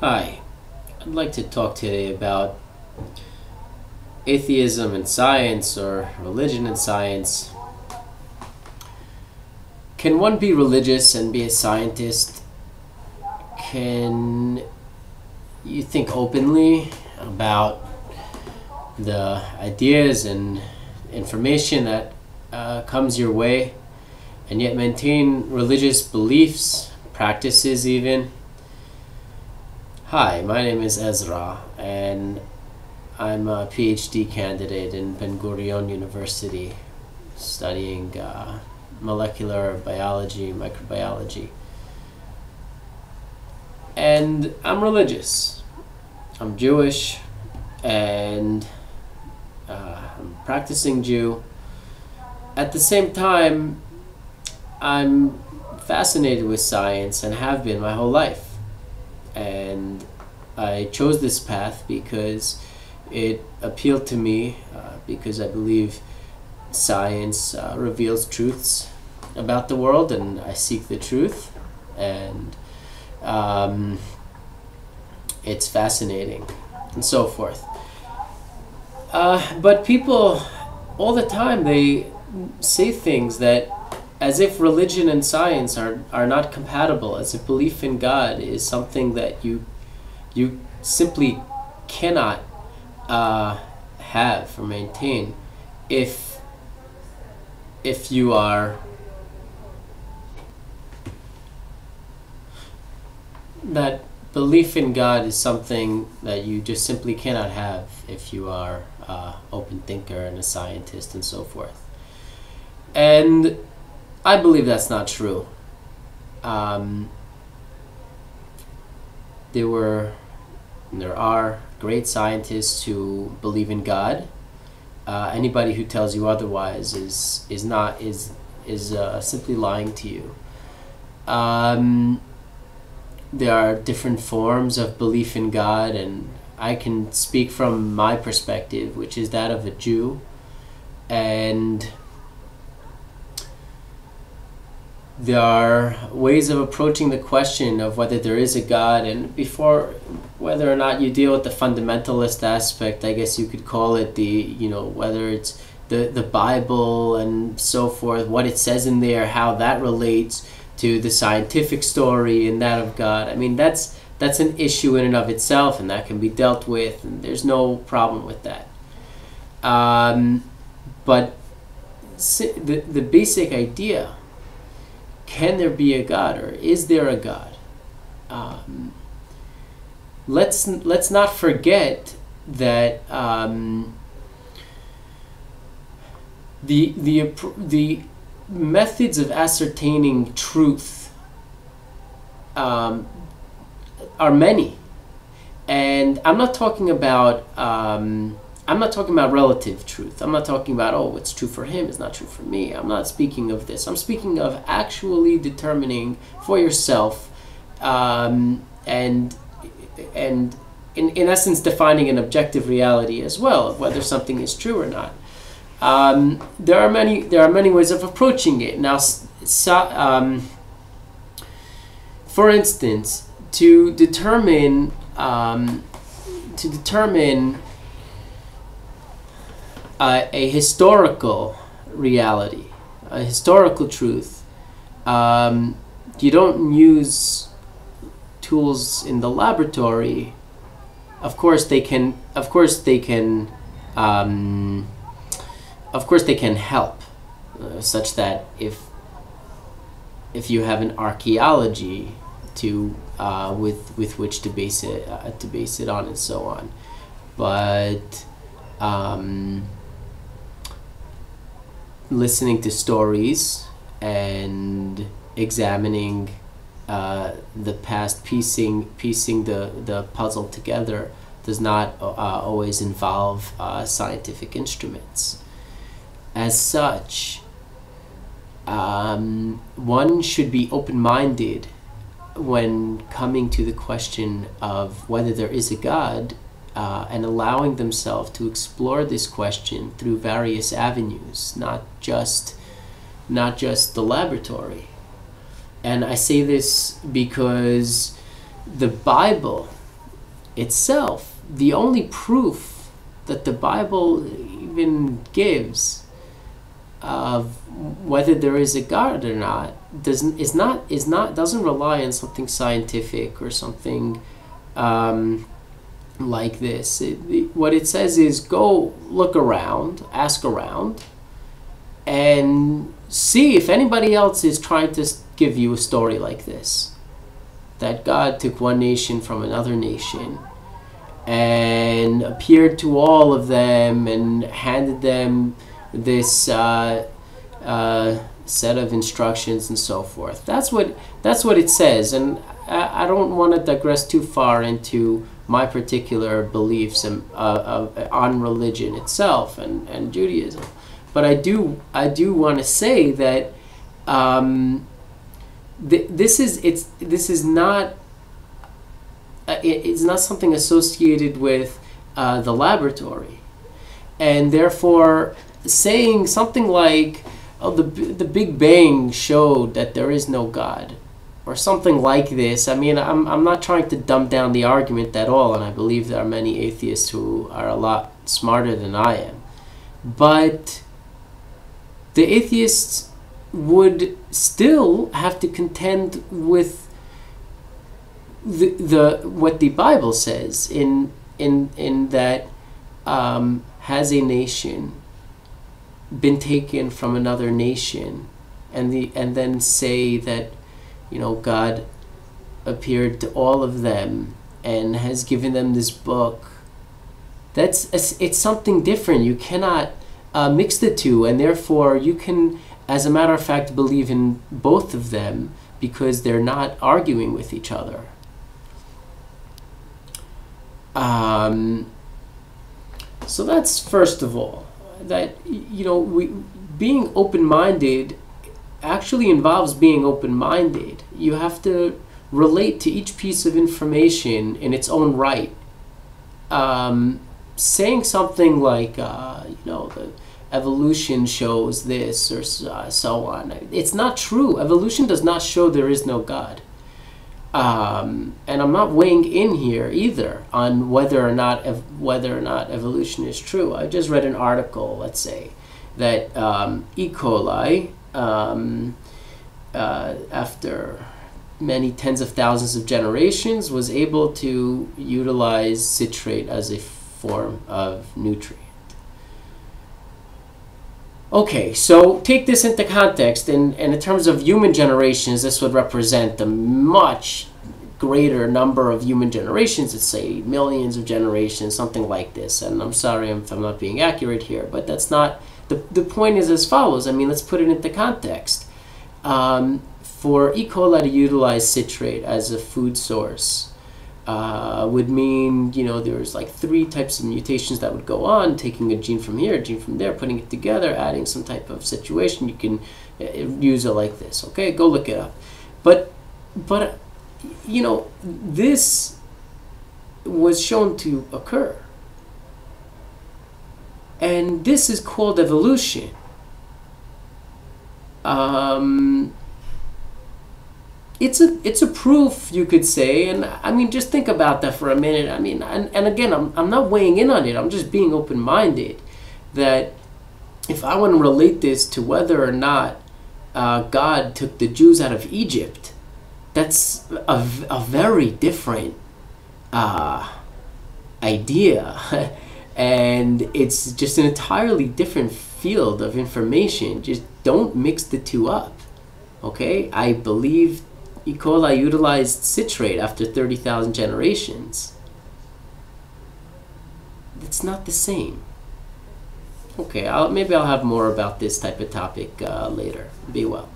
Hi, I'd like to talk today about atheism and science, or religion and science. Can one be religious and be a scientist? Can you think openly about the ideas and information that comes your way, and yet maintain religious beliefs, practices even? Hi, my name is Ezra, and I'm a PhD candidate in Ben Gurion University studying molecular biology, microbiology. And I'm religious. I'm Jewish, and I'm a practicing Jew. At the same time, I'm fascinated with science and have been my whole life. And I chose this path because it appealed to me, because I believe science reveals truths about the world, and I seek the truth, and it's fascinating, and so forth. But people all the time, they say things that as if religion and science are not compatible, as if belief in God is something that you simply cannot have or maintain if you are that belief in God is something that you just simply cannot have if you are open thinker and a scientist and so forth. And I believe that's not true. There are great scientists who believe in God. Anybody who tells you otherwise is simply lying to you. There are different forms of belief in God, and I can speak from my perspective, which is that of a Jew, and there are ways of approaching the question of whether there is a God, and before whether or not you deal with the fundamentalist aspect, I guess you could call it whether it's the Bible and so forth, what it says in there, how that relates to the scientific story and that of God. I mean, that's an issue in and of itself, and that can be dealt with, and there's no problem with that. But the basic idea, can there be a God, or is there a God? Let's not forget that the methods of ascertaining truth are many, and I'm not talking about relative truth. I'm not talking about, what's true for him is not true for me. I'm not speaking of this. I'm speaking of actually determining for yourself, and in essence defining an objective reality as well, of whether something is true or not. There are many ways of approaching it. Now, for instance, to determine a historical reality, a historical truth, you don't use tools in the laboratory. Of course they can help, such that if you have an archaeology to with which to base it on and so on, but listening to stories and examining the past, piecing the puzzle together, does not always involve scientific instruments. As such, one should be open-minded when coming to the question of whether there is a God, and allowing themselves to explore this question through various avenues, not just the laboratory. And I say this because the Bible itself, the only proof that the Bible even gives of whether there is a God or not doesn't rely on something scientific or something like this. What it says is, go look around, ask around, and see if anybody else is trying to give you a story like this, that God took one nation from another nation and appeared to all of them and handed them this set of instructions and so forth. That's what it says, and I don't want to digress too far into my particular beliefs on religion itself and Judaism, but I do want to say that this is not it's not something associated with the laboratory, and therefore saying something like, "Oh, the Big Bang showed that there is no God," or something like this. I mean, I'm not trying to dumb down the argument at all, and I believe there are many atheists who are a lot smarter than I am, but the atheists would still have to contend with the what the Bible says in that has a nation been taken from another nation, and then say that, you know, God appeared to all of them and has given them this book. It's something different. You cannot mix the two, and therefore you can, as a matter of fact, believe in both of them because they're not arguing with each other. So that's first of all, that, you know, being open-minded actually involves being open-minded. You have to relate to each piece of information in its own right. Saying something like, you know, the evolution shows this or so on. It's not true. Evolution does not show there is no God. And I'm not weighing in here either on whether or not evolution is true. I just read an article, let's say, that E. coli, after many tens of thousands of generations, was able to utilize citrate as a form of nutrient. Okay, so take this into context, and in terms of human generations, this would represent a much greater number of human generations. Let's say millions of generations, something like this. And I'm sorry if I'm not being accurate here, but that's not, the point is as follows. I mean, let's put it into context. For E. coli to utilize citrate as a food source would mean, you know, there's like 3 types of mutations that would go on, taking a gene from here, a gene from there, putting it together, adding some type of situation. You can use it like this. Okay, go look it up. But you know, this was shown to occur, and this is called evolution. It's a proof, you could say, and I mean, just think about that for a minute. I mean, and again, I'm not weighing in on it. I'm just being open-minded, that if I want to relate this to whether or not God took the Jews out of Egypt, that's a very different idea, and it's just an entirely different field of information. Just don't mix the two up. Okay, I believe E. coli utilized citrate after 30,000 generations. It's not the same. Okay, maybe I'll have more about this type of topic later. Be well.